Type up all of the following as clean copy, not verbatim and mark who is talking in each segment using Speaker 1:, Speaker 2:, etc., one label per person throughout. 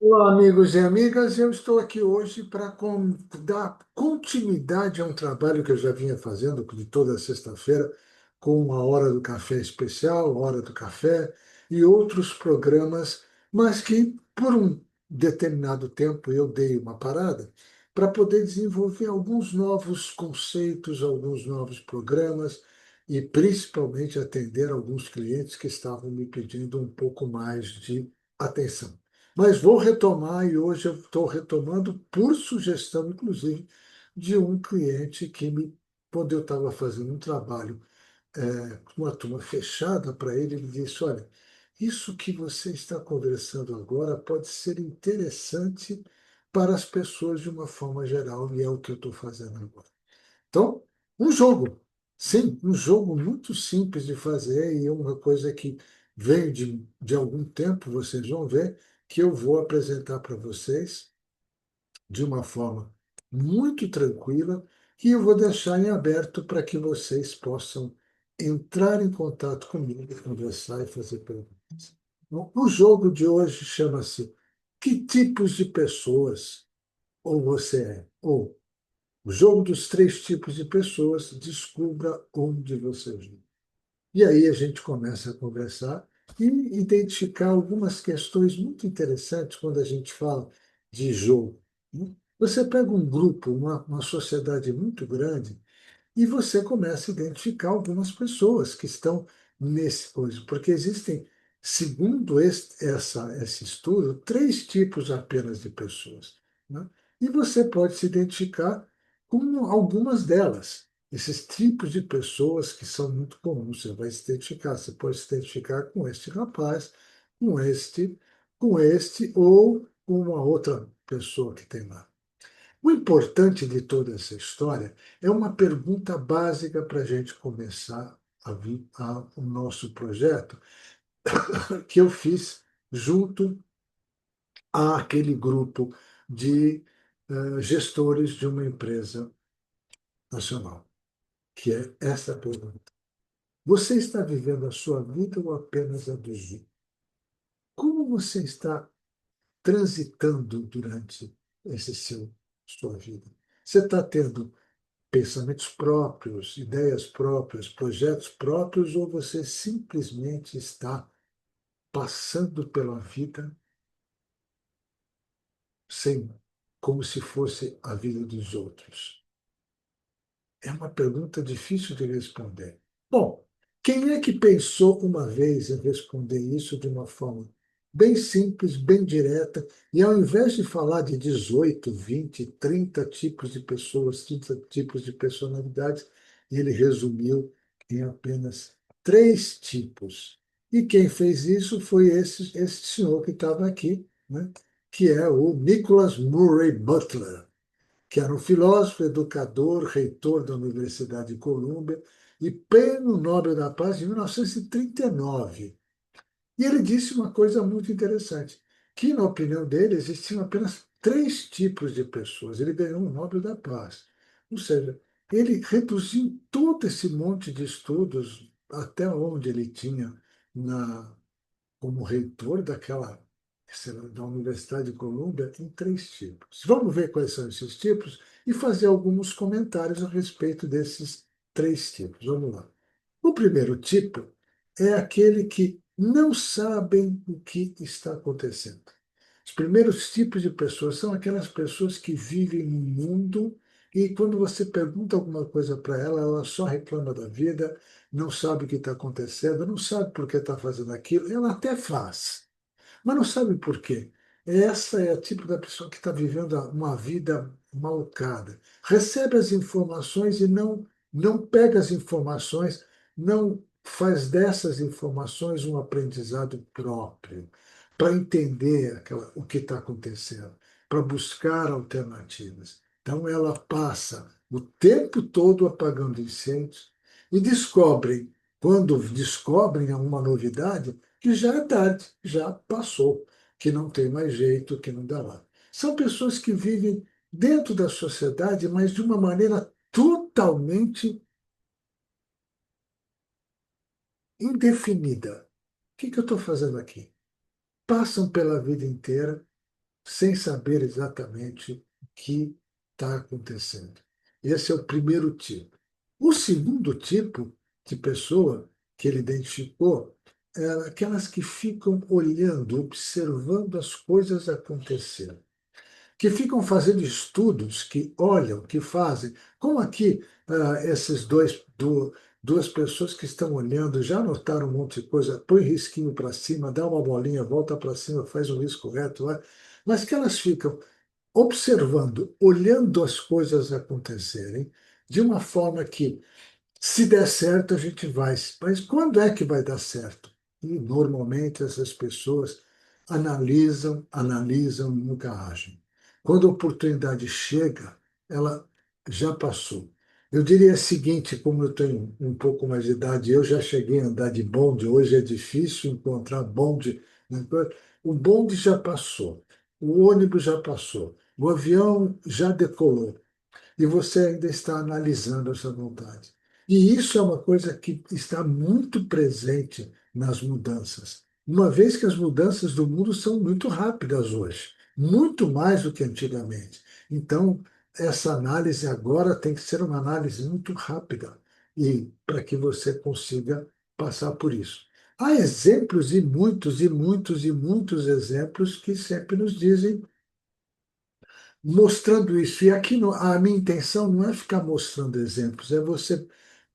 Speaker 1: Olá, amigos e amigas. Eu estou aqui hoje para dar continuidade a um trabalho que eu já vinha fazendo de toda sexta-feira, com a Hora do Café Especial, Hora do Café e outros programas, mas que por um determinado tempo eu dei uma parada para poder desenvolver alguns novos conceitos, alguns novos programas e principalmente atender alguns clientes que estavam me pedindo um pouco mais de atenção. Mas vou retomar e hoje eu estou retomando por sugestão, inclusive, de um cliente quando eu estava fazendo um trabalho com uma turma fechada para ele, ele disse: Olha, isso que você está conversando agora pode ser interessante para as pessoas de uma forma geral, e é o que eu estou fazendo agora. Então, um jogo. Sim, um jogo muito simples de fazer e é uma coisa que veio de algum tempo, vocês vão ver, que eu vou apresentar para vocês de uma forma muito tranquila e eu vou deixar em aberto para que vocês possam entrar em contato comigo, conversar e fazer perguntas. Bom, o jogo de hoje chama-se Que tipos de pessoas ou você é? Ou o jogo dos três tipos de pessoas, descubra onde você vive. E aí a gente começa a conversar e identificar algumas questões muito interessantes quando a gente fala de jogo, né? Você pega um grupo, uma sociedade muito grande, e você começa a identificar algumas pessoas que estão nesse coisa, porque existem, segundo esse estudo, três tipos apenas de pessoas, né? E você pode se identificar com algumas delas. Esses tipos de pessoas que são muito comuns, você vai se identificar. Você pode se identificar com este rapaz, com este, com este ou com uma outra pessoa que tem lá. O importante de toda essa história é uma pergunta básica para a gente começar o nosso projeto, que eu fiz junto àquele grupo de gestores de uma empresa nacional, que é essa pergunta. Você está vivendo a sua vida ou apenas a dos outros? Como você está transitando durante sua vida? Você está tendo pensamentos próprios, ideias próprias, projetos próprios, ou você simplesmente está passando pela vida sem, como se fosse a vida dos outros? É uma pergunta difícil de responder. Bom, quem é que pensou uma vez em responder isso de uma forma bem simples, bem direta, e ao invés de falar de 18, 20, 30 tipos de pessoas, 30 tipos de personalidades, ele resumiu em apenas três tipos. E quem fez isso foi esse senhor que estava aqui, né? Que é o Nicholas Murray Butler, que era um filósofo, educador, reitor da Universidade de Colômbia e Prêmio Nobel da Paz em 1939. E ele disse uma coisa muito interessante, que, na opinião dele, existiam apenas três tipos de pessoas. Ele ganhou o Nobel da Paz. Ou seja, ele reduziu todo esse monte de estudos até onde ele tinha na como reitor da Universidade de Colômbia em três tipos. Vamos ver quais são esses tipos e fazer alguns comentários a respeito desses três tipos. Vamos lá. O primeiro tipo é aquele que não sabem o que está acontecendo. Os primeiros tipos de pessoas são aquelas pessoas que vivem no mundo e quando você pergunta alguma coisa para ela, ela só reclama da vida, não sabe o que está acontecendo, não sabe por que está fazendo aquilo. Ela até faz, mas não sabe por quê. Essa é o tipo da pessoa que está vivendo uma vida malcada. Recebe as informações e não pega as informações, não faz dessas informações um aprendizado próprio, para entender o que está acontecendo, para buscar alternativas. Então, ela passa o tempo todo apagando incêndios e quando descobrem uma novidade, que já é tarde, já passou, que não tem mais jeito, que não dá lá. São pessoas que vivem dentro da sociedade, mas de uma maneira totalmente indefinida. O que eu estou fazendo aqui? Passam pela vida inteira, sem saber exatamente o que está acontecendo. Esse é o primeiro tipo. O segundo tipo de pessoa que ele identificou é aquelas que ficam olhando, observando as coisas acontecerem, que ficam fazendo estudos, que olham, que fazem, como aqui esses duas pessoas que estão olhando, já notaram um monte de coisa, põe risquinho para cima, dá uma bolinha, volta para cima, faz um risco reto lá, mas que elas ficam observando, olhando as coisas acontecerem, de uma forma que se der certo, a gente vai. Mas quando é que vai dar certo? E normalmente essas pessoas analisam, analisam e nunca agem. Quando a oportunidade chega, ela já passou. Eu diria o seguinte, como eu tenho um pouco mais de idade, eu já cheguei a andar de bonde, hoje é difícil encontrar bonde, né? O bonde já passou, o ônibus já passou, o avião já decolou e você ainda está analisando essa vontade. E isso é uma coisa que está muito presente nas mudanças, uma vez que as mudanças do mundo são muito rápidas hoje, muito mais do que antigamente. Então, essa análise agora tem que ser uma análise muito rápida e para que você consiga passar por isso. Há exemplos e muitos e muitos e muitos exemplos que sempre nos dizem mostrando isso. E aqui a minha intenção não é ficar mostrando exemplos, é você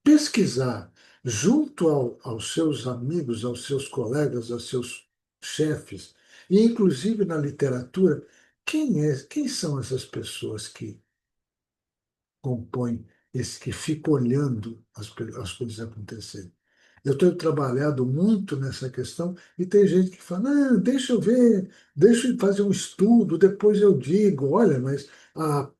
Speaker 1: pesquisar junto aos seus amigos, aos seus colegas, aos seus chefes, e inclusive na literatura, quem são essas pessoas que compõem esse, que ficam olhando as coisas acontecerem. Eu tenho trabalhado muito nessa questão e tem gente que fala, não, deixa eu ver, deixa eu fazer um estudo, depois eu digo, olha, mas a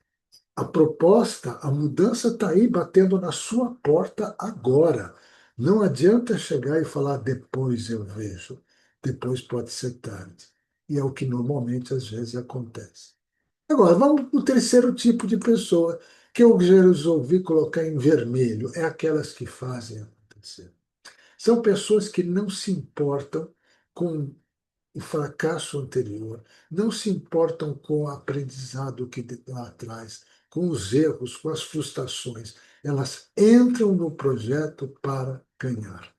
Speaker 1: a proposta, a mudança está aí batendo na sua porta agora. Não adianta chegar e falar depois eu vejo. Depois pode ser tarde. E é o que normalmente às vezes acontece. Agora, vamos para o terceiro tipo de pessoa que eu já resolvi colocar em vermelho. É aquelas que fazem acontecer. São pessoas que não se importam com o fracasso anterior, não se importam com o aprendizado que lá atrás, com os erros, com as frustrações. Elas entram no projeto para ganhar.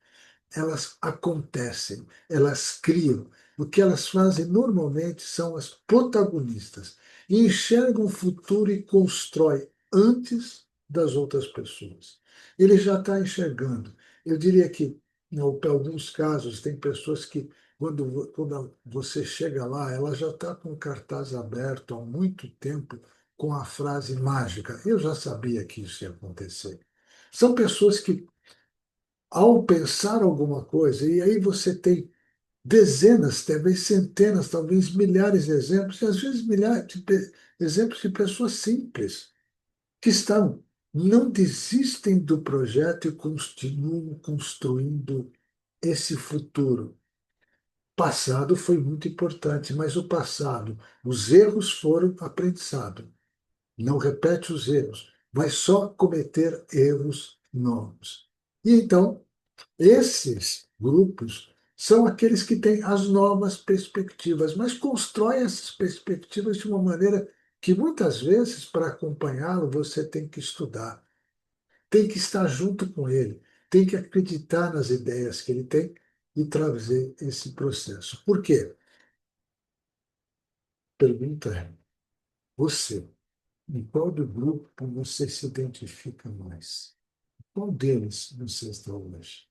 Speaker 1: Elas acontecem, elas criam. O que elas fazem normalmente são as protagonistas. E enxergam o futuro e constrói antes das outras pessoas. Ele já está enxergando. Eu diria que, em alguns casos, tem pessoas que, quando você chega lá, ela já está com o cartaz aberto há muito tempo com a frase mágica. Eu já sabia que isso ia acontecer. São pessoas que ao pensar alguma coisa, e aí você tem dezenas, talvez centenas, talvez milhares de exemplos, e às vezes milhares de exemplos de pessoas simples que estão, não desistem do projeto e continuam construindo esse futuro. Passado foi muito importante, mas o passado, os erros foram aprendizado. Não repete os erros, vai só cometer erros novos. E então, esses grupos são aqueles que têm as novas perspectivas, mas constroem essas perspectivas de uma maneira que muitas vezes, para acompanhá-lo, você tem que estudar, tem que estar junto com ele, tem que acreditar nas ideias que ele tem e trazer esse processo. Por quê? Pergunta é: você, em qual do grupo você se identifica mais? Qual deles você está hoje?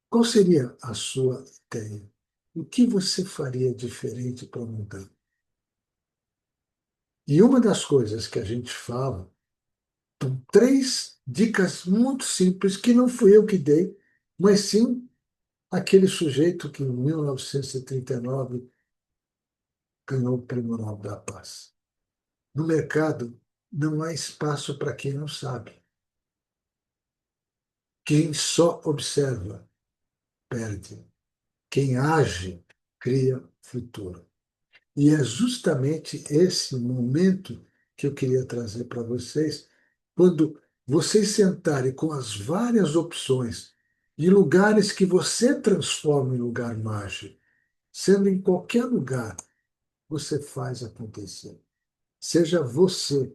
Speaker 1: Qual seria a sua ideia? O que você faria diferente para mudar? E uma das coisas que a gente fala são três dicas muito simples que não fui eu que dei, mas sim aquele sujeito que em 1939 ganhou o Prêmio Nobel da Paz. No mercado não há espaço para quem não sabe. Quem só observa perde. Quem age cria futuro. E é justamente esse momento que eu queria trazer para vocês, quando vocês sentarem com as várias opções e lugares que você transforma em lugar mágico, sendo em qualquer lugar, você faz acontecer. Seja você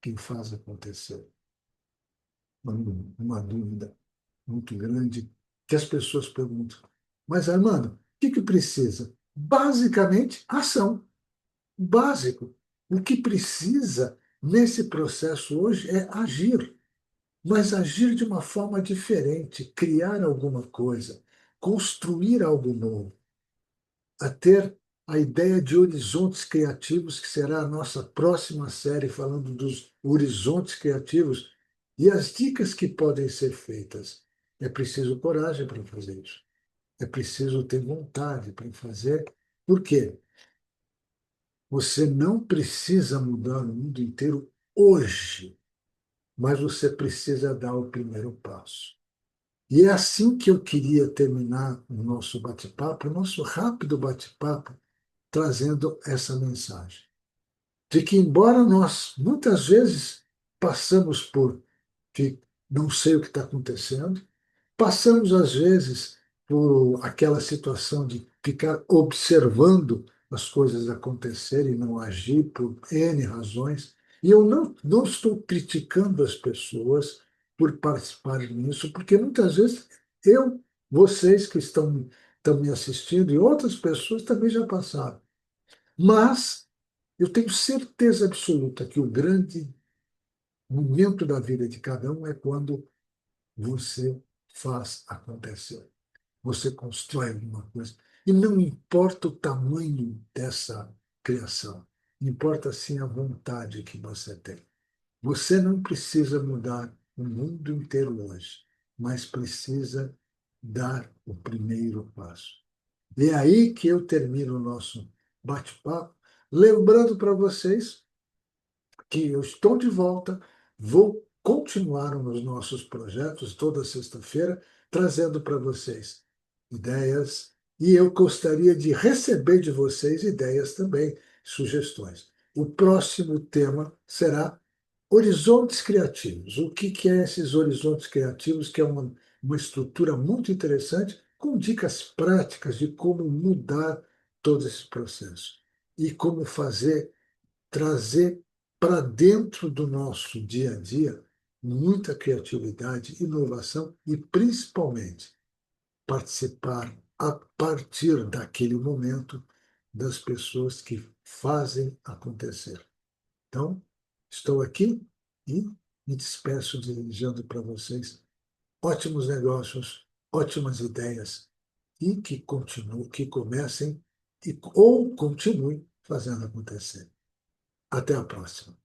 Speaker 1: quem faz acontecer. Uma dúvida muito grande que as pessoas perguntam. Mas, Armando, o que que precisa? Basicamente, ação. Básico. O que precisa nesse processo hoje é agir, mas agir de uma forma diferente, criar alguma coisa, construir algo novo, a ter a ideia de horizontes criativos, que será a nossa próxima série falando dos horizontes criativos e as dicas que podem ser feitas. É preciso coragem para fazer isso. É preciso ter vontade para fazer. Por quê? Você não precisa mudar o mundo inteiro hoje, mas você precisa dar o primeiro passo. E é assim que eu queria terminar o nosso bate-papo, o nosso rápido bate-papo, trazendo essa mensagem. De que, embora nós muitas vezes passamos por que não sei o que está acontecendo, passamos, às vezes, por aquela situação de ficar observando as coisas acontecerem e não agir por N razões. E eu não estou criticando as pessoas por participarem nisso, porque muitas vezes eu, vocês que estão me assistindo e outras pessoas também já passaram. Mas eu tenho certeza absoluta que o grande momento da vida de cada um é quando você faz acontecer. Você constrói alguma coisa. E não importa o tamanho dessa criação, importa sim a vontade que você tem. Você não precisa mudar o mundo inteiro hoje, mas precisa dar o primeiro passo. E é aí que eu termino o nosso bate-papo, lembrando para vocês que eu estou de volta, vou continuar nos nossos projetos toda sexta-feira, trazendo para vocês ideias, e eu gostaria de receber de vocês ideias também, sugestões. O próximo tema será horizontes criativos. O que é esses horizontes criativos, que é uma estrutura muito interessante, com dicas práticas de como mudar todo esse processo e como fazer trazer para dentro do nosso dia a dia muita criatividade, inovação e, principalmente, participar a partir daquele momento das pessoas que fazem acontecer. Então, estou aqui e me despeço desejando para vocês ótimos negócios, ótimas ideias e que continuem, que comecem ou continuem fazendo acontecer. Até a próxima.